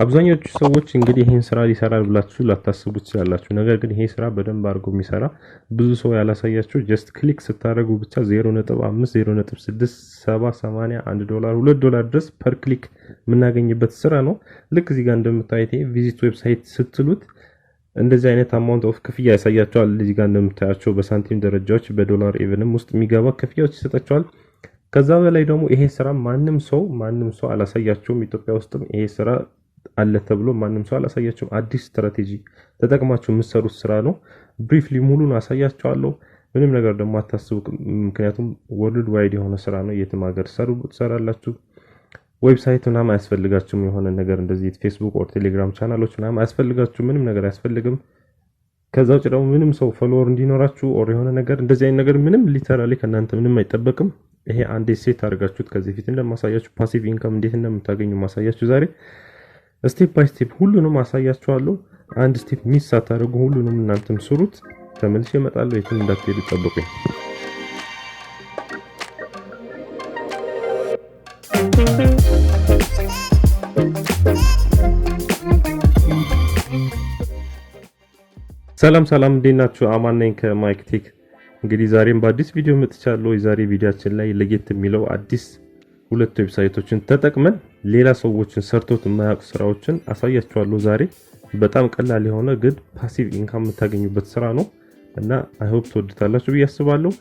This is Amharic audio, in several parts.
አብዛኞቹ ሰዎች እንግዲህ ይሄን ስራ ሊሰራል ብላችሁ ላታስቡት ትችላላችሁ። ነገር ግን ይሄ ስራ በደንብ አድርጎ የሚሰራ ብዙ ሰው ያላሳያችሁ ጀስት ክሊክ ስታደርጉ ብቻ 0.5 0.6 7 80 $1 $2 ድረስ ፐር ክሊክ የምናገኝበት ስራ ነው። ልክ እዚህ ጋር እንደምታዩት ቪዚት ዌብሳይት ስትሉት እንደዚህ አይነት አማውንት ኦፍ ክፍያ ያሳያቸዋል። እዚህ ጋር እንደምታያቸው በሳንቲም ደረጃዎች በዶላር ኢቨንም ውስጥ የሚገባ ክፍያዎች ይሰጣቸዋል። ከዛ በላይ ደግሞ ይሄ ስራ ማንም ሰው አላሳያቸውም። ኢትዮጵያ ውስጥም ይሄ ስራ አለ ተብሎ ማንም ሰው አላሳያቸውም። አዲስ ስትራቴጂ ተጠቅማችሁ የምትሰሩት ስራ ነው። ብሪፍሊ ሙሉን አሳያቸዋለሁ። ምንም ነገር ደግሞ አታስቡ፣ ምክንያቱም ወርልድ ዋይድ የሆነ ስራ ነው። የትም ሀገር ትሰራላችሁ። ዌብሳይት ምናምን አያስፈልጋችሁም። የሆነ ነገር እንደዚህ ፌስቡክ ኦር ቴሌግራም ቻናሎች ምናምን አያስፈልጋችሁም። ምንም ነገር አያስፈልግም። ከዛ ውጭ ደግሞ ምንም ሰው ፎሎወር እንዲኖራችሁ ኦር የሆነ ነገር እንደዚህ አይነት ነገር ምንም ሊተራሊ ከናንተ ምንም አይጠበቅም። ይሄ አንዴ ሴት አድርጋችሁት ከዚህ ፊት እንደማሳያችሁ ፓሲቭ ኢንካም እንዴት እንደምታገኙ ማሳያችሁ ዛሬ ስቴፕ ባይ ስቴፕ ሁሉንም አሳያችኋለሁ። አንድ ስቴፕ ሚስ ሳታደርጉ ሁሉንም እናንተም ስሩት። ተመልሼ እመጣለሁ። የትም እንዳትሄዱ ጠብቁኝ። ሰላም እንዴት ናችሁ? አማን ነኝ ከማይክ ቴክ። እንግዲህ ዛሬም በአዲስ ቪዲዮ መጥቻለሁ። የዛሬ ቪዲዮአችን ላይ ለየት የሚለው አዲስ ሁለት ዌብሳይቶችን ተጠቅመን ሌላ ሰዎችን ሰርቶት የማያውቁ ስራዎችን አሳያችኋለሁ ዛሬ። በጣም ቀላል የሆነ ግን ፓሲቭ ኢንካም የምታገኙበት ስራ ነው እና አይ ሆፕ ትወዱታላችሁ ብዬ አስባለሁ።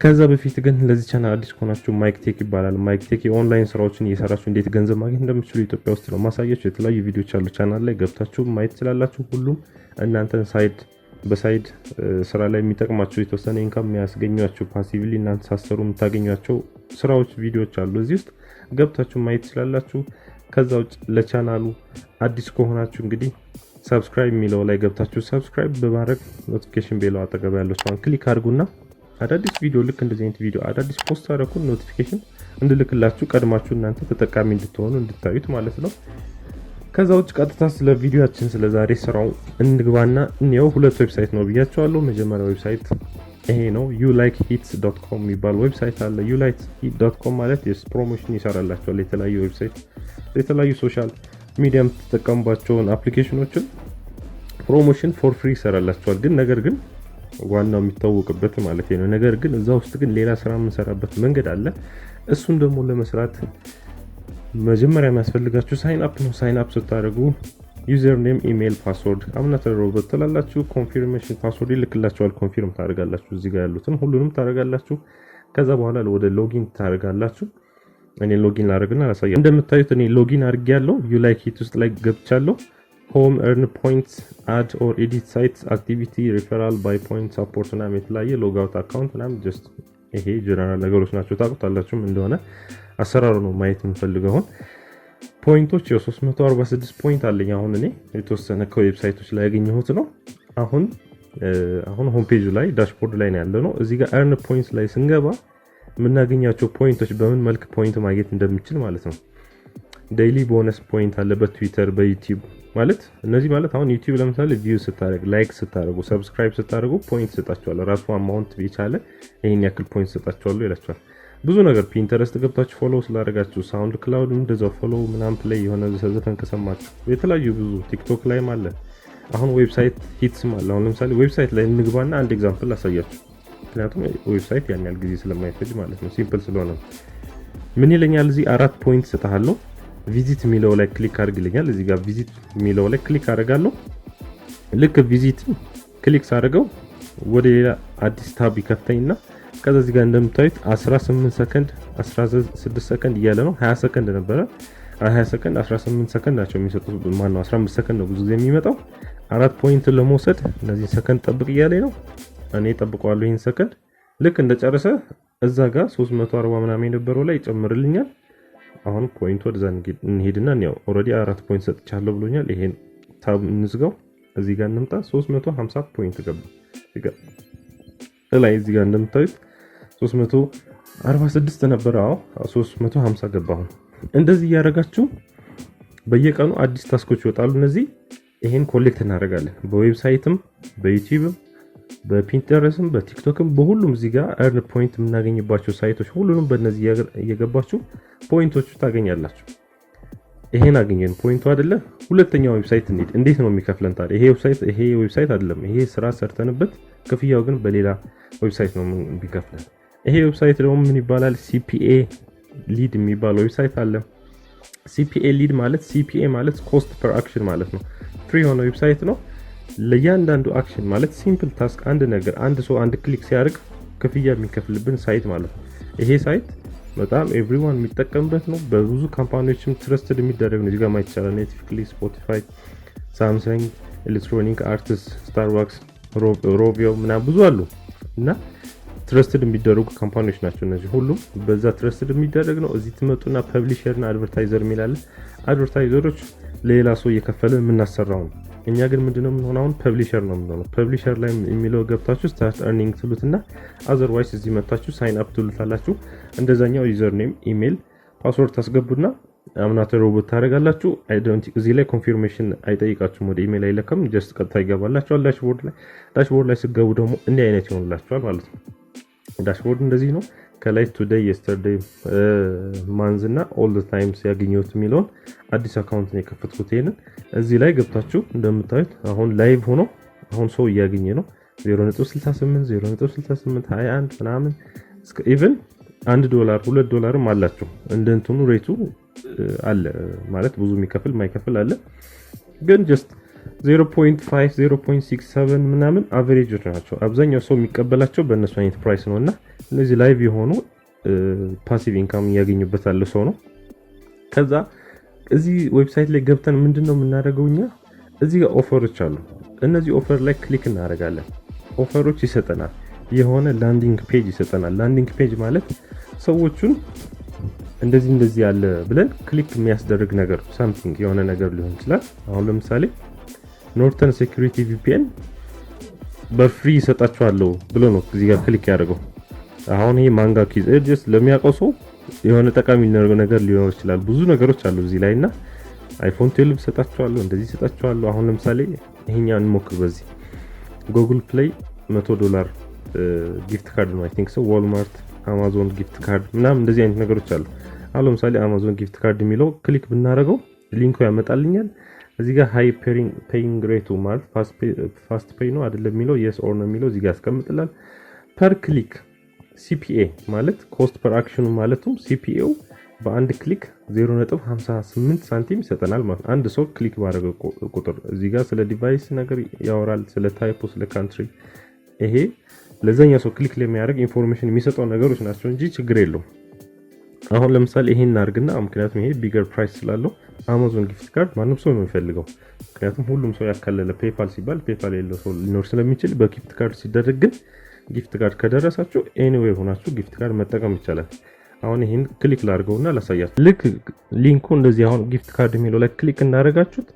ከዛ በፊት ግን ለዚህ ቻናል አዲስ ከሆናችሁ ማይክ ቴክ ይባላል። ማይክ ቴክ የኦንላይን ስራዎችን እየሰራችሁ እንዴት ገንዘብ ማግኘት እንደምትችሉ ኢትዮጵያ ውስጥ ነው ማሳያችሁ። የተለያዩ ቪዲዮዎች አሉ ቻናል ላይ ገብታችሁ ማየት ትችላላችሁ። ሁሉም እናንተን በሳይድ ስራ ላይ የሚጠቅማችሁ የተወሰነ ኢንካም የሚያስገኟችሁ ፓሲቭሊ እናንተ ሳሰሩ የምታገኟቸው ስራዎች ቪዲዮዎች አሉ። እዚህ ውስጥ ገብታችሁ ማየት ትችላላችሁ። ከዛ ውጭ ለቻናሉ አዲስ ከሆናችሁ እንግዲህ ሰብስክራይብ የሚለው ላይ ገብታችሁ ሰብስክራይብ በማድረግ ኖቲፊኬሽን ቤል አጠገብ ያለው እሷን ክሊክ አድርጉና አዳዲስ ቪዲዮ ልክ እንደዚህ አይነት ቪዲዮ አዳዲስ ፖስት አደረኩ ኖቲፊኬሽን እንድልክላችሁ ቀድማችሁ እናንተ ተጠቃሚ እንድትሆኑ እንድታዩት ማለት ነው። ከዛ ውጭ ቀጥታ ስለ ቪዲዮአችን ስለ ዛሬ ስራው እንግባና እንየው። ሁለት ዌብሳይት ነው ብያችኋለሁ። መጀመሪያው ዌብሳይት ይሄ ነው youlikehits.com የሚባል ዌብሳይት አለ። youlikehits.com ማለት ፕሮሞሽን ይሰራላችኋል። የተለያዩ ዌብሳይት የተለያዩ ሶሻል ሚዲያም ተጠቀሙባቸውን አፕሊኬሽኖችን ፕሮሞሽን ፎር ፍሪ ይሰራላችኋል። ግን ነገር ግን ዋናው የሚታወቅበት ማለት ነው። ነገር ግን እዛ ውስጥ ግን ሌላ ስራ የምንሰራበት መንገድ አለ። እሱን ደግሞ ለመስራት መጀመሪያ የሚያስፈልጋችሁ ሳይን አፕ ነው። ሳይን አፕ ስታደርጉ ዩዘር ኔም፣ ኢሜል፣ ፓስወርድ አምናተ ሮቦት ትላላችሁ። ኮንፊርሜሽን ፓስወርድ ይልክላችኋል። ኮንፊርም ታደርጋላችሁ። እዚህ ጋር ያሉትን ሁሉንም ታደርጋላችሁ። ከዛ በኋላ ወደ ሎጊን ታደርጋላችሁ። እኔ ሎጊን ላደርግና አሳያለሁ። እንደምታዩት እኔ ሎጊን አድርጌያለሁ። ዩላይክሂት ውስጥ ላይ ገብቻለሁ። ሆም ኤርን ፖይንትስ አድ ኦር ኤዲት ሳይት አክቲቪቲ ሪፈራል ባይ ፖይንት ሰፖርት እና የተለያየ ሎግ አውት አካውንት እና ጀስት ይሄ ጀነራል ነገሮች ናቸው። ታውቁታላችሁም እንደሆነ አሰራሩ ነው ማየት የምፈልገው። ፖይንቶች የ346 ፖይንት አለኝ። አሁን እኔ የተወሰነ ከዌብሳይቶች ላይ ያገኘሁት ነው። አሁን ሆም ፔጁ ላይ ዳሽቦርድ ላይ ነው ያለነው። እዚህ ጋር ኤርን ፖይንትስ ላይ ስንገባ የምናገኛቸው ፖይንቶች በምን መልክ ፖይንት ማግኘት እንደምችል ማለት ነው። ዴይሊ ቦነስ ፖይንት አለ በትዊተር በዩቲዩብ ማለት እነዚህ ማለት አሁን ዩቲዩብ ለምሳሌ ቪው ስታደርጉ ላይክ ስታደርጉ ሰብስክራይብ ስታደርጉ ፖይንት ይሰጣችኋል። ራሱ አማውንት ቢቻለ ይሄን ያክል ፖይንት ይሰጣችኋል ይላችኋል። ብዙ ነገር ፒንተረስት ገብታችሁ ፎሎ ስላደረጋችሁ ሳውንድ ክላውድ እንደዛው ፎሎ ምናምን ፕሌይ የሆነ ዘፈን ከሰማችሁ የተለያዩ ብዙ ቲክቶክ ላይም አለ። አሁን ዌብሳይት ሂትስ ማለት አሁን ለምሳሌ ዌብሳይት ላይ እንግባና አንድ ኤግዛምፕል አሳያችሁ። ምክንያቱም ዌብሳይት ያን ያህል ጊዜ ስለማይፈጅ ማለት ነው። ሲምፕል ስለሆነ ምን ይለኛል እዚህ 4 ፖይንት ሰጣለሁ። ቪዚት የሚለው ላይ ክሊክ አድርግልኛል። እዚህ ጋር ቪዚት የሚለው ላይ ክሊክ አደርጋለሁ። ልክ ቪዚት ክሊክ ሳደርገው ወደ ሌላ አዲስ ታብ ይከፍተኝና ከዛ እዚህ ጋር እንደምታዩት 18 ሰከንድ 16 ሰከንድ እያለ ነው። 20 ሰከንድ ነበረ 20 ሰከንድ 18 ሰከንድ ናቸው የሚሰጡት። ማን ነው 15 ሰከንድ ነው ብዙ ጊዜ የሚመጣው። 4 ፖይንት ለመውሰድ እነዚህ ሰከንድ ጠብቅ እያለኝ ነው። እኔ ጠብቀዋለሁ ይሄን ሰከንድ። ልክ እንደጨረሰ እዛ ጋር 340 ምናምን የነበረው ላይ ይጨምርልኛል። አሁን ፖይንት ወደዛ እንሄድና ነው ኦሬዲ 4 ፖይንት ሰጥቻለሁ ብሎኛል። ይሄን ታብ እንዝጋው። እዚህ ጋር እንምጣ። 350 ፖይንት ገባ። ላይ እዚህ ጋር እንደምታዩት 346 ነበር። 350 ገባ። አሁን እንደዚህ ያደረጋችሁ በየቀኑ አዲስ ታስኮች ይወጣሉ። እነዚህ ይሄን ኮሌክት እናደርጋለን። በዌብሳይትም በዩቲዩብም በፒንተረስትም በቲክቶክም በሁሉም እዚህ ጋር earn point የምናገኝባቸው ሳይቶች ሁሉንም በእነዚህ እየገባችሁ ፖይንቶቹ ታገኛላችሁ። ይሄን አገኘን ፖይንቱ አይደለ? ሁለተኛው ዌብሳይት እንዴት ነው የሚከፍለን ታዲያ? ይሄ ዌብሳይት አይደለም፣ ይሄ ስራ ሰርተንበት ክፍያው ግን በሌላ ዌብሳይት ነው የሚከፍለን። ይሄ ዌብሳይት ደግሞ ምን ይባላል? ሲፒኤ ሊድ የሚባል ዌብሳይት አለ። ሲፒኤ ሊድ ማለት ሲፒኤ ማለት ኮስት ፐር አክሽን ማለት ነው። ፍሪ የሆነ ዌብሳይት ነው። ለእያንዳንዱ አክሽን ማለት ሲምፕል ታስክ አንድ ነገር አንድ ሰው አንድ ክሊክ ሲያደርግ ክፍያ የሚከፍልብን ሳይት ማለት ነው። ይሄ ሳይት በጣም ኤቭሪዋን የሚጠቀምበት ነው። በብዙ ካምፓኒዎችም ትረስትድ የሚደረግ ነው። እዚጋ ማየት ይቻላል። ኔትፍሊክስ፣ ስፖቲፋይ፣ ሳምሰንግ፣ ኤሌክትሮኒክ አርትስ፣ ስታርባክስ፣ ሮቪዮ ምናምን ብዙ አሉ እና ትረስትድ የሚደረጉ ካምፓኒዎች ናቸው እነዚህ ሁሉም። በዛ ትረስትድ የሚደረግ ነው። እዚህ ትመጡና ፐብሊሸር እና አድቨርታይዘር የሚላል። አድቨርታይዘሮች ሌላ ሰው እየከፈለ የምናሰራው ነው። እኛ ግን ምንድነው የምንሆነው? አሁን ፐብሊሸር ነው የምንሆነው። ፐብሊሸር ላይ የሚለው ገብታችሁ ስታርት ኤርኒንግ ትሉትና አዘርዋይስ እዚህ መጣችሁ ሳይን አፕ ትሉታላችሁ። እንደዛኛው ዩዘር ኔም፣ ኢሜል፣ ፓስወርድ ታስገቡና አምናተ ሮቦት ታደርጋላችሁ። እዚህ ላይ ኮንፊርሜሽን አይጠይቃችሁም። ወደ ኢሜል አይለከም። ጀስት ቀጥታ ይገባላችኋል ዳሽቦርድ ላይ ስገቡ ደግሞ እንዲህ አይነት ይሆንላችኋል ማለት ነው። ዳሽቦርድ እንደዚህ ነው። ከላይ ቱዴይ፣ የስተርዴይ፣ ማንዝ እና ኦል ዘ ታይምስ ያገኘሁት የሚለውን አዲስ አካውንት ነው የከፈትኩት። ይሄንን እዚህ ላይ ገብታችሁ እንደምታዩት አሁን ላይቭ ሆኖ አሁን ሰው እያገኘ ነው። 0.68 0.68 21 ምናምን እስከ ኢቭን $1 $2 አላችሁ። እንደንቱኑ ሬቱ አለ ማለት ብዙ የሚከፍል ማይከፍል አለ። ግን ጀስት 0.5 0.67 ምናምን አቨሬጆች ናቸው። አብዛኛው ሰው የሚቀበላቸው በእነሱ አይነት ፕራይስ ነውና እነዚህ ላይቭ የሆኑ ፓሲቭ ኢንካም ያገኙበት አለ ሰው ነው። ከዛ እዚህ ዌብሳይት ላይ ገብተን ምንድነው የምናደርገው? እኛ እዚህ ጋር ኦፈሮች አሉ። እነዚህ ኦፈር ላይ ክሊክ እናደርጋለን። ኦፈሮች ይሰጠናል። የሆነ ላንዲንግ ፔጅ ይሰጠናል። ላንዲንግ ፔጅ ማለት ሰዎቹን እንደዚህ ያለ ብለን ክሊክ የሚያስደርግ ነገር ሳምቲንግ የሆነ ነገር ሊሆን ይችላል። አሁን ለምሳሌ ኖርተርን ሴኩሪቲ ቪፒኤን በፍሪ ይሰጣችኋለሁ ብሎ ነው እዚህ ጋር ክሊክ ያደርገው። አሁን ይሄ ማንጋ ኪዝ ጀስት ለሚያውቀው ሰው የሆነ ጠቃሚ ነገር ሊኖር ይችላል። ብዙ ነገሮች አሉ እዚህ ላይና አይፎን 12 ሰጣችኋለሁ፣ እንደዚህ ሰጣችኋለሁ። አሁን ለምሳሌ ይሄኛው እንሞክር። በዚህ ጉግል ፕሌይ $100 ጊፍት ካርድ ነው አይ ቲንክ ሶ። ዋልማርት፣ አማዞን ጊፍት ካርድ ምናምን እንደዚህ አይነት ነገሮች አሉ። አሁን ለምሳሌ አማዞን ጊፍት ካርድ የሚለው ክሊክ ብናደርገው ሊንኩ ያመጣልኛል። እዚህ ጋር ሃይ ፔይንግ ሬቱ ማለት ፋስት ፔይ ነው አይደለም የሚለው የስ ኦር ነው የሚለው እዚህ ጋር ያስቀምጥላል። ፐር ክሊክ ሲፒኤ ማለት ኮስት ፐር አክሽኑ ማለቱም ሲፒኤው በአንድ ክሊክ 0.58 ሳንቲም ይሰጠናል ማለት አንድ ሰው ክሊክ ባደረገ ቁጥር። እዚህ ጋር ስለ ዲቫይስ ነገር ያወራል፣ ስለ ታይፑ፣ ስለ ካንትሪ። ይሄ ለዛኛው ሰው ክሊክ ለሚያደርግ ኢንፎርሜሽን የሚሰጠው ነገሮች ናቸው እንጂ ችግር የለውም። አሁን ለምሳሌ ይሄን እናርግና ምክንያቱም ይሄ ቢገር ፕራይስ ስላለው አማዞን ጊፍት ካርድ ማንም ሰው ነው የሚፈልገው። ምክንያቱም ሁሉም ሰው ያካለለ ፔፓል ሲባል ፔፓል የለው ሰው ሊኖር ስለሚችል በጊፍት ካርድ ሲደረግ ግን ጊፍት ካርድ ከደረሳችሁ ኤኒዌይ ሆናችሁ ጊፍት ካርድ መጠቀም ይቻላል። አሁን ይሄን ክሊክ ላድርገውና ላሳያችሁ። ልክ ሊንኩ እንደዚህ አሁን ጊፍት ካርድ የሚለው ላይ ክሊክ እንዳደረጋችሁት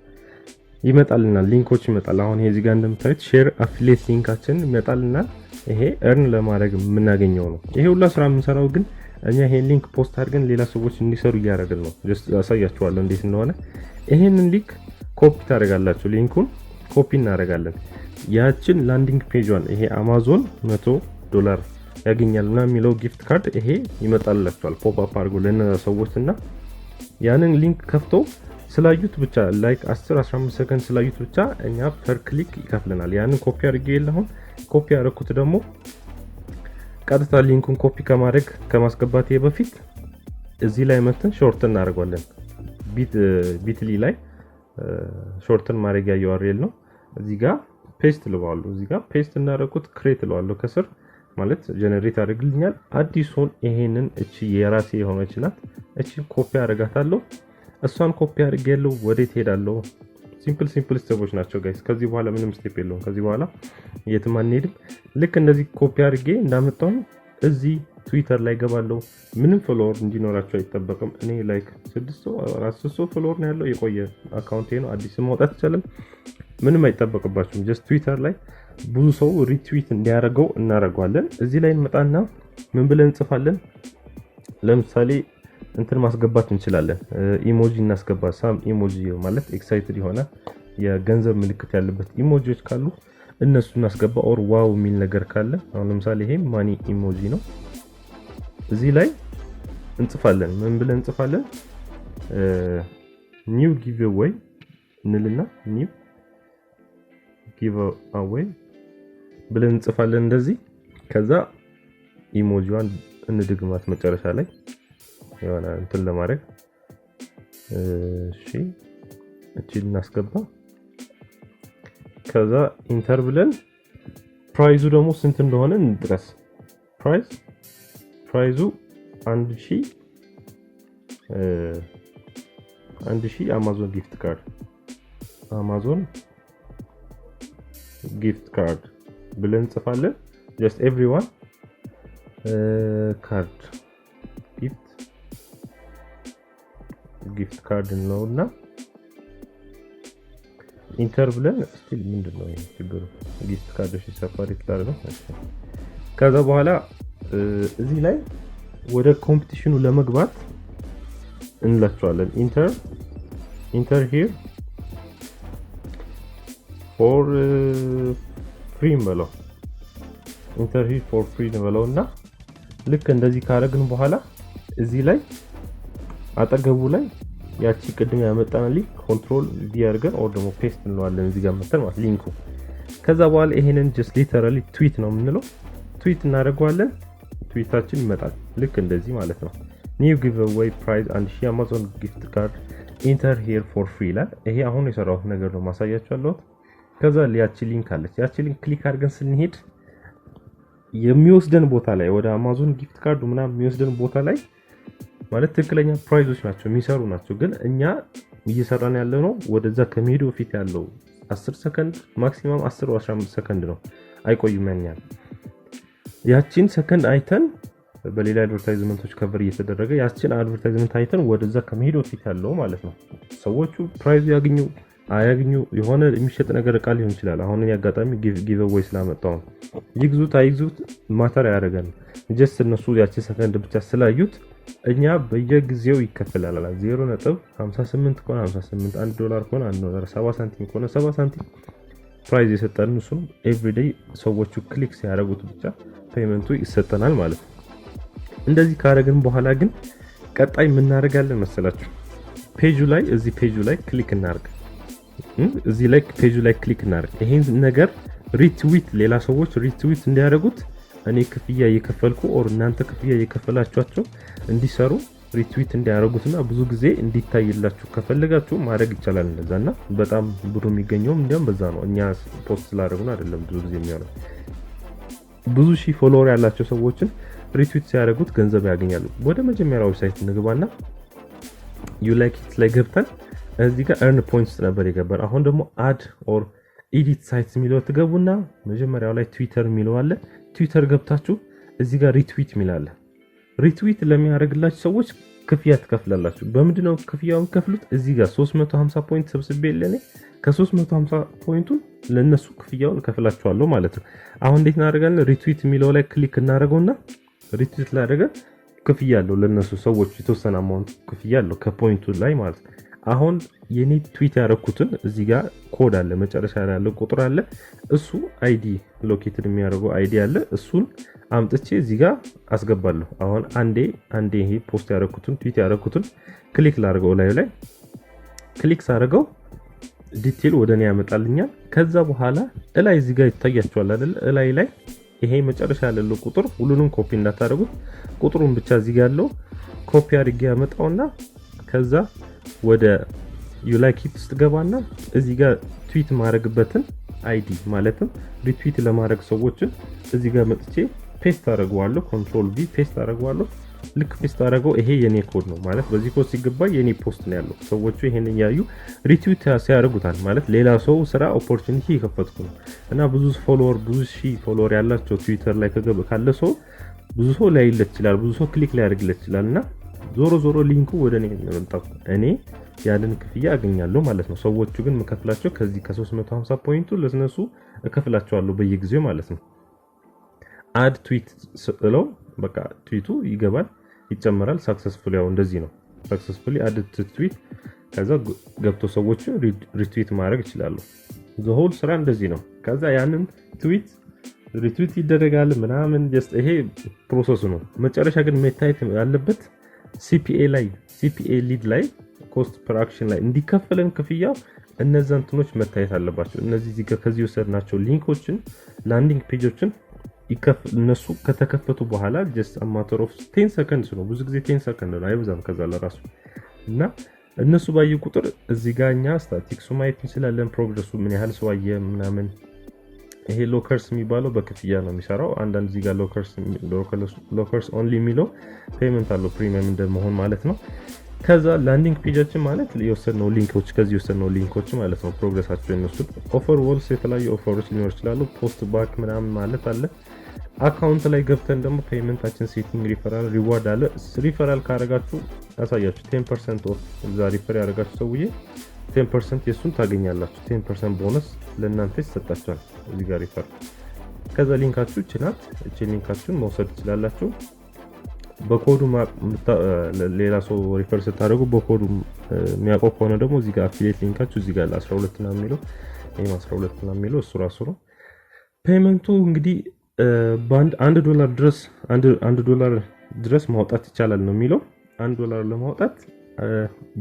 ይመጣልናል፣ ሊንኮች ይመጣል። አሁን ይሄ እዚህ ጋር እንደምታዩት ሼር አፊሊየት ሊንካችን ይመጣልናል። ይሄ እርን ለማድረግ የምናገኘው ነው። ይሄ ሁላ ስራ የምንሰራው ግን እኛ ይሄን ሊንክ ፖስት አድርገን ሌላ ሰዎች እንዲሰሩ እያደረግን ነው። ጀስት አሳያችኋለሁ እንዴት እንደሆነ። ይሄንን ሊንክ ኮፒ ታደርጋላችሁ። ሊንኩን ኮፒ እናደርጋለን። ያችን ላንዲንግ ፔጇን ይሄ አማዞን $100 ያገኛል እና የሚለው ጊፍት ካርድ ይሄ ይመጣላችኋል ፖፕ አፕ አድርጎ ለነዛ ሰዎችና ያንን ሊንክ ከፍተው ስላዩት ብቻ ላይክ 10-15 ሰከንድ ስላዩት ብቻ እኛ ፐር ክሊክ ይከፍለናል። ያንን ኮፒ አድርጌ የለሁን ኮፒ ያደረኩት ደግሞ ቀጥታ ሊንኩን ኮፒ ከማስገባቴ በፊት እዚህ ላይ መተን ሾርትን እናደርጋለን። ቢትሊ ላይ ሾርትን ማድረጊያ URL ነው። እዚህ ጋር ፔስት ልዋለሁ። እዚህ ጋር ፔስት እናደርኩት ክሬት ልዋለሁ ከስር ማለት ጀነሬት አድርግልኛል። አዲሱን ይሄንን እቺ የራሴ የሆነች ናት። እቺ ኮፒ አደርጋታለሁ። እሷን ኮፒ አድርጌያለሁ። ወዴት ሄዳለሁ? ሲምፕል ስቴፖች ናቸው ጋይስ። ከዚህ በኋላ ምንም ስቴፕ የለውም። ከዚህ በኋላ የትም አንሄድም። ልክ እንደዚህ ኮፒ አድርጌ እንዳመጣው እዚህ ትዊተር ላይ ገባለሁ። ምንም ፎሎወር እንዲኖራቸው አይጠበቅም። እኔ ላይክ 600 ፎሎወር ነው ያለው። የቆየ አካውንቴ ነው። አዲስ ማውጣት ይችላል። ምንም አይጠበቅባችሁም። ጀስት ትዊተር ላይ ብዙ ሰው ሪትዊት እንዲያደርገው እናደርጋለን። እዚህ ላይ እንመጣና ምን ብለን እንጽፋለን? ለምሳሌ እንትን ማስገባት እንችላለን። ኢሞጂ እናስገባ። ሳም ኢሞጂ ማለት ኤክሳይትድ የሆነ የገንዘብ ምልክት ያለበት ኢሞጂዎች ካሉ እነሱ እናስገባ። ኦር ዋው የሚል ነገር ካለ አሁን ለምሳሌ ይሄ ማኒ ኢሞጂ ነው። እዚህ ላይ እንጽፋለን። ምን ብለን እንጽፋለን? ኒው ጊቭዌይ እንልና ኒው ጊቭዌይ ብለን እንጽፋለን እንደዚህ። ከዛ ኢሞጂዋን እንድግማት መጨረሻ ላይ የሆነ እንትን ለማድረግ እሺ እቺ እናስገባ። ከዛ ኢንተር ብለን ፕራይሱ ደግሞ ስንት እንደሆነ እንጥቀስ። ፕራይሱ 1000 አማዞን ጊፍት ካርድ ብለን እንጽፋለን። just everyone ካርድ ጊፍት ካርድ ነውና ኢንተር ብለን ስቲል ምንድነው ይሄ ችግሩ? ጊፍት ካርዶች ሰፋሪት ነው። ከዛ በኋላ እዚህ ላይ ወደ ኮምፒቲሽኑ ለመግባት እንላቸዋለን ኢንተር ሂር ፎር ፍሪ በለው ኢንተር ሂር ፎር ፍሪ በለውና ልክ እንደዚህ ካረግን በኋላ እዚህ ላይ አጠገቡ ላይ ያቺ ቅድም ያመጣን ሊንክ ኮንትሮል ቪ አድርገን ኦር ደግሞ ፔስት እንለዋለን እዚህ ጋር መተን ማለት ሊንኩ። ከዛ በኋላ ይሄንን just literally ትዊት ነው የምንለው። ትዊት እናደርገዋለን። ትዊታችን ይመጣል ልክ እንደዚህ ማለት ነው። ኒው ጊቭዌይ ፕራይዝ 1000 አማዞን ጊፍት ካርድ ኢንተር ሂር ፎር ፍሪ ይላል። ይሄ አሁን የሰራሁት ነገር ነው ማሳያችኋለሁ። ከዛ ያቺ ሊንክ አለች። ያቺ ሊንክ ክሊክ አድርገን ስንሄድ የሚወስደን ቦታ ላይ ወደ አማዞን ጊፍት ካርዱ ምናምን የሚወስደን ቦታ ላይ ማለት ትክክለኛ ፕራይሶች ናቸው የሚሰሩ ናቸው። ግን እኛ እየሰራን ያለው ነው ወደዛ ከመሄዱ በፊት ያለው 10 ሰከንድ ማክሲማም 10 or 15 ሰከንድ ነው። አይቆይም ያኛል። ያቺን ሰከንድ አይተን በሌላ አድቨርታይዝመንቶች ከቨር እየተደረገ ያቺን አድቨርታይዝመንት አይተን ወደዛ ከመሄዱ በፊት ያለው ማለት ነው። ሰዎቹ ፕራይስ ያገኙ አያገኙ የሆነ የሚሸጥ ነገር ቃል ሊሆን ይችላል። አሁን ያጋጣሚ ጊቭዌይ ስላመጣው ይግዙት አይግዙት ማተር ያደርጋል። ጀስት እነሱ ያቺ ሰከንድ ብቻ ስላዩት እኛ በየጊዜው ይከፈላል 0.58 ከሆነ 58 $1 ከሆነ $1 70 ሳንቲም ከሆነ 70 ሳንቲም ፕራይስ የሰጠን እሱን ኤቭሪዴይ ሰዎቹ ክሊክ ሲያደርጉት ብቻ ፔመንቱ ይሰጠናል ማለት ነው። እንደዚህ ካደረግን በኋላ ግን ቀጣይ ምን እናደርጋለን መሰላችሁ? ፔጁ ላይ እዚህ ፔጁ ላይ ክሊክ እናርግ። እዚህ ላይ ፔጁ ላይ ክሊክ እናርግ። ይሄን ነገር ሪትዊት ሌላ ሰዎች ሪትዊት እንዲያደርጉት እኔ ክፍያ እየከፈልኩ ኦር እናንተ ክፍያ እየከፈላችኋቸው እንዲሰሩ ሪትዊት እንዲያደርጉትና ብዙ ጊዜ እንዲታይላችሁ ከፈለጋችሁ ማድረግ ይቻላል እንደዛና በጣም ብሩ የሚገኘውም እንዲያም በዛ ነው። እኛ ፖስት ስላደረጉን አይደለም ብዙ ጊዜ የሚሆነው። ብዙ ሺህ ፎሎወር ያላቸው ሰዎችን ሪትዊት ሲያደርጉት ገንዘብ ያገኛሉ። ወደ መጀመሪያው ዌብሳይት እንግባና ዩ ላይክ ኢት ላይ ገብተን እዚህ ጋር earn points ነበር የገባን። አሁን ደግሞ add or edit sites የሚለው ትገቡና መጀመሪያው ላይ ትዊተር የሚለው አለ። ትዊተር ገብታችሁ እዚህ ጋር ሪትዊት የሚላለ ሪትዊት ለሚያደርግላችሁ ሰዎች ክፍያ ትከፍላላችሁ። በምንድነው ክፍያውን ከፍሉት? እዚህ ጋር 350 ፖይንት ሰብስቤልኝ ከ350 ፖይንቱን ለነሱ ክፍያውን ከፍላችኋለሁ ማለት ነው። አሁን እንዴት እናደርጋለን? ሪትዊት የሚለው ላይ ክሊክ እናደርገውና ሪትዊት ላይ አደረገ ክፍያ አለው ለነሱ ሰዎች የተወሰነ አማውንት ክፍያ አለው ከፖይንቱ ላይ ማለት ነው። አሁን የኔ ትዊት ያደረኩትን እዚህ ጋር ኮድ አለ መጨረሻ ላይ ያለው ቁጥር አለ። እሱ አይዲ ሎኬትድ የሚያደርገው አይዲ አለ። እሱን አምጥቼ እዚህ ጋር አስገባለሁ። አሁን አንዴ ይሄ ፖስት ያደረኩትን ትዊት ያደረኩትን ክሊክ ላድርገው ላይ ክሊክ ሳደርገው ዲቴል ወደኔ ያመጣልኛል። ከዛ በኋላ እላይ እዚህ ጋር ይታያችኋል አይደል? እላይ ላይ ይሄ መጨረሻ ያለው ቁጥር ሁሉንም ኮፒ እንዳታደርጉት ቁጥሩን ብቻ እዚህ ጋር ያለው ኮፒ አድርጌ ያመጣውና ከዛ ወደ ዩ ላይክ ኢት ውስጥ ገባና እዚህ ጋር ትዊት ማድረግበትን አይዲ ማለትም ሪትዊት ለማድረግ ሰዎችን እዚህ ጋር መጥቼ ፔስት አደርገዋለሁ። ኮንትሮል ቪ ፔስት አደርገዋለሁ። ልክ ፔስት አደረገው ይሄ የኔ ኮድ ነው ማለት በዚህ ኮድ ሲገባ የኔ ፖስት ነው ያለው። ሰዎቹ ይሄንን ያዩ ሪትዊት ሲያደርጉታል ማለት ሌላ ሰው ስራ ኦፖርቹኒቲ ይከፈትኩ ነው እና ብዙ ሺህ ፎሎወር ያላቸው ትዊተር ላይ ካለ ሰው ብዙ ሰው ላይ ይችላል ብዙ ሰው ክሊክ ላይ ያደርግለት ይችላልና ዞሮ ሊንኩ ወደኔ ነው። እኔ ያንን ክፍያ አገኛለሁ ማለት ነው። ሰዎቹ ግን መከፍላቸው ከዚህ ከ350 ፖይንቱ ለነሱ እከፍላቸዋለሁ በየጊዜው ማለት ነው። አድ ትዊት ስለው በቃ ትዊቱ ይገባል ይጨመራል። ሰክሰስፉሊ ያው እንደዚህ ነው። ሰክሰስፉሊ አድ ትዊት ከዛ ገብቶ ሰዎቹ ሪትዊት ማድረግ ይችላሉ። ዘሆል ስራ እንደዚህ ነው። ከዛ ያንን ትዊት ሪትዊት ይደረጋል ምናምን ጀስት ይሄ ፕሮሰሱ ነው። መጨረሻ ግን መታየት ያለበት ሲፒኤ ሊድ ላይ ኮስት ፐር አክሽን ላይ እንዲከፈለን ክፍያው እነዛ እንትኖች መታየት አለባቸው። እነዚህ እዚህ ጋር ከዚህ ወሰድናቸው ሊንኮችን ላንዲንግ ፔጆችን እነሱ ከተከፈቱ በኋላ just a matter of 10 seconds ነው። ብዙ ጊዜ 10 ሰከንድ ነው አይበዛም ከዛ ለራሱ እና እነሱ ባዩ ቁጥር እዚህ ጋር እኛ ስታቲክሱ ማየት እንችላለን። ፕሮግረሱ ምን ያህል ሰው አየ ምናምን። ይሄ ሎከርስ የሚባለው በክፍያ ነው የሚሰራው። አንዳንድ እዚህ ጋር ሎከርስ ኦንሊ የሚለው ፔመንት አለው ፕሪሚየም እንደመሆን ማለት ነው። ከዛ ላንዲንግ ፔጃችን ማለት የወሰድነው ሊንኮች ከዚህ የወሰድነው ሊንኮች ማለት ነው። ፕሮግረሳቸው እነሱ ኦፈር ወልስ የተለያዩ ኦፈሮች ሊኖር ይችላሉ። ፖስት ባክ ምናምን ማለት አለ። አካውንት ላይ ገብተን ደግሞ ፔመንታችን ሴቲንግ ሪፈራል ሪዋርድ አለ። ሪፈራል ካረጋችሁ ያሳያችሁ 10% ኦፍ እዛ ሪፈር ያረጋችሁ ሰውዬ 10% የሱን ታገኛላችሁ። 10% ቦነስ ለእናንተ ይሰጣችኋል እዚህ ጋር ሪፈር። ከዛ ሊንካችሁ ይችላል እቺ ሊንካችሁን መውሰድ ትችላላችሁ። በኮዱ ሌላ ሰው ሪፈር ስታደርጉ በኮዱ የሚያውቀው ከሆነ ደግሞ እዚህ ጋር አፊሊየት ሊንካችሁ እዚህ ጋር 12 ነው የሚለው ይሄም 12 ነው የሚለው እሱ ራሱ ነው። ፔመንቱ እንግዲህ በአንድ $1 ድረስ ማውጣት ይቻላል ነው የሚለው። $1 ለማውጣት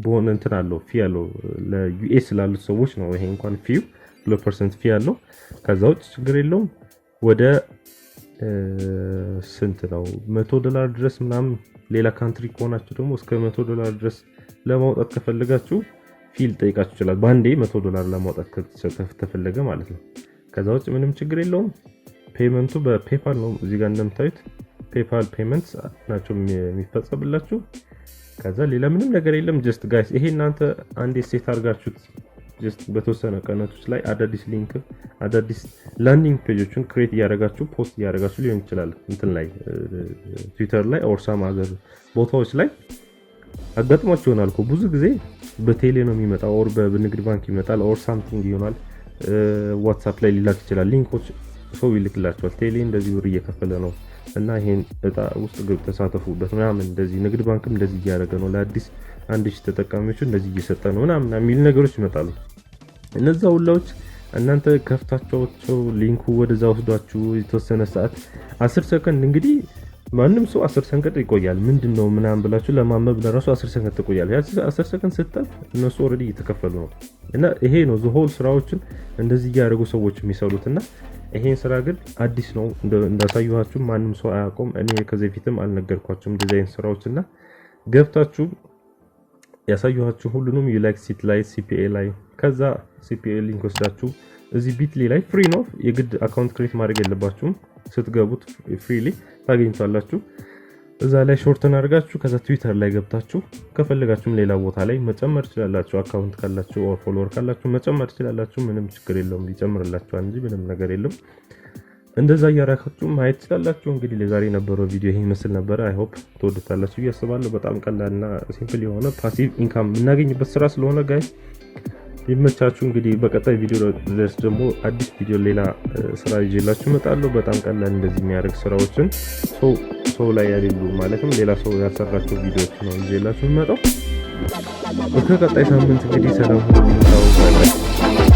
በሆነ እንትን አለው ፊ አለው ለዩኤስ ላሉት ሰዎች ነው። ይሄ እንኳን ፊው 2% ፊ አለው። ከዛ ውጭ ችግር የለውም። ወደ ስንት ነው $100 ድረስ ምናምን ሌላ ካንትሪ ከሆናችሁ ደግሞ እስከ $100 ድረስ ለማውጣት ከፈለጋችሁ ፊል ጠይቃችሁ ይችላል። ባንዴ $100 ለማውጣት ከተፈለገ ማለት ነው። ከዛ ውጭ ምንም ችግር የለውም። ፔመንቱ በፔፓል ነው። እዚህ ጋር እንደምታዩት ፔፓል ፔመንትስ ናቸው የሚፈጸምላችሁ። ከዛ ሌላ ምንም ነገር የለም። ጀስት ጋይስ ይሄ እናንተ አንዴ ሴት አድርጋችሁት ጀስት በተወሰነ ቀናቶች ላይ አዳዲስ ሊንክ አዳዲስ ላንዲንግ ፔጆችን ክሬት ያደርጋችሁ ፖስት ያደርጋችሁ ሊሆን ይችላል እንትን ላይ ትዊተር ላይ ኦር ሳም አዘር ቦታዎች ላይ አጋጥሟችሁ ይሆናል እኮ ብዙ ጊዜ በቴሌ ነው የሚመጣው ኦር በንግድ ባንክ ይመጣል ኦር ሳምቲንግ ይሆናል። ዋትስአፕ ላይ ሊላክ ይችላል ሊንኮች ሰው ይልክላችኋል። ቴሌ እንደዚህ ብር እየከፈለ ነው እና ይሄን እጣ ውስጥ ግብ ተሳተፉበት ምናምን እንደዚህ ንግድ ባንክም እንደዚህ እያደረገ ነው ለአዲስ 1000 ተጠቃሚዎች እንደዚህ እየሰጠ ነው ምናምን የሚል ነገሮች ይመጣሉ። እነዛ ሁላዎች እናንተ ከፍታችሁ ሊንኩ ወደዛ ወስዷችሁ የተወሰነ ሰዓት 10 ሰከንድ እንግዲህ ማንም ሰው 10 ሰከንድ ይቆያል ምንድነው ምናምን ብላችሁ ለማመብ ለራሱ 10 ሰከንድ ትቆያል። ያ 10 ሰከንድ ስታል እነሱ ኦሬዲ እየተከፈሉ ነው እና ይሄ ነው ዘሆል ስራዎችን እንደዚህ ያደረጉ ሰዎች የሚሰሩትና ይሄን ስራ ግን አዲስ ነው እንዳሳዩዋችሁ ማንም ሰው አያውቁም። እኔ ከዚህ በፊትም አልነገርኳችሁም ዲዛይን ስራዎችና ገብታችሁ ያሳዩዋችሁ ሁሉንም ዩላይክ ሲት ላይ ሲፒኤ ላይ ከዛ ሲፒኤ ሊንክ ወስዳችሁ እዚህ ቢትሊ ላይ ፍሪ ነው የግድ አካውንት ክሬት ማድረግ የለባችሁም። ስትገቡት ፍሪሊ ታገኙታላችሁ። እዛ ላይ ሾርተን አድርጋችሁ ከዛ ትዊተር ላይ ገብታችሁ ከፈለጋችሁም ሌላ ቦታ ላይ መጨመር ትችላላችሁ። አካውንት ካላችሁ ኦር ፎሎወር ካላችሁ መጨመር ትችላላችሁ። ምንም ችግር የለውም ሊጨምርላችሁ እንጂ ምንም ነገር የለም። እንደዛ ያራካችሁ ማየት ትችላላችሁ። እንግዲህ ለዛሬ የነበረው ቪዲዮ ይሄ መስል ነበር። አይ ሆፕ ተወዱታላችሁ ያስባለሁ። በጣም ቀላልና ሲምፕል የሆነ ፓሲቭ ኢንካም የምናገኝበት ስራ ስለሆነ ጋይስ ይመቻችሁ። እንግዲህ በቀጣይ ቪዲዮ ድረስ ደግሞ አዲስ ቪዲዮ ሌላ ስራ ይዤላችሁ እመጣለሁ። በጣም ቀላል እንደዚህ የሚያደርግ ስራዎችን ሰው ላይ ያሌሉ ማለትም ሌላ ሰው ያሰራቸው ቪዲዮዎች ነው ይዤላችሁ እመጣው። በቀጣይ ሳምንት እንግዲህ ሰላም ሁኑ።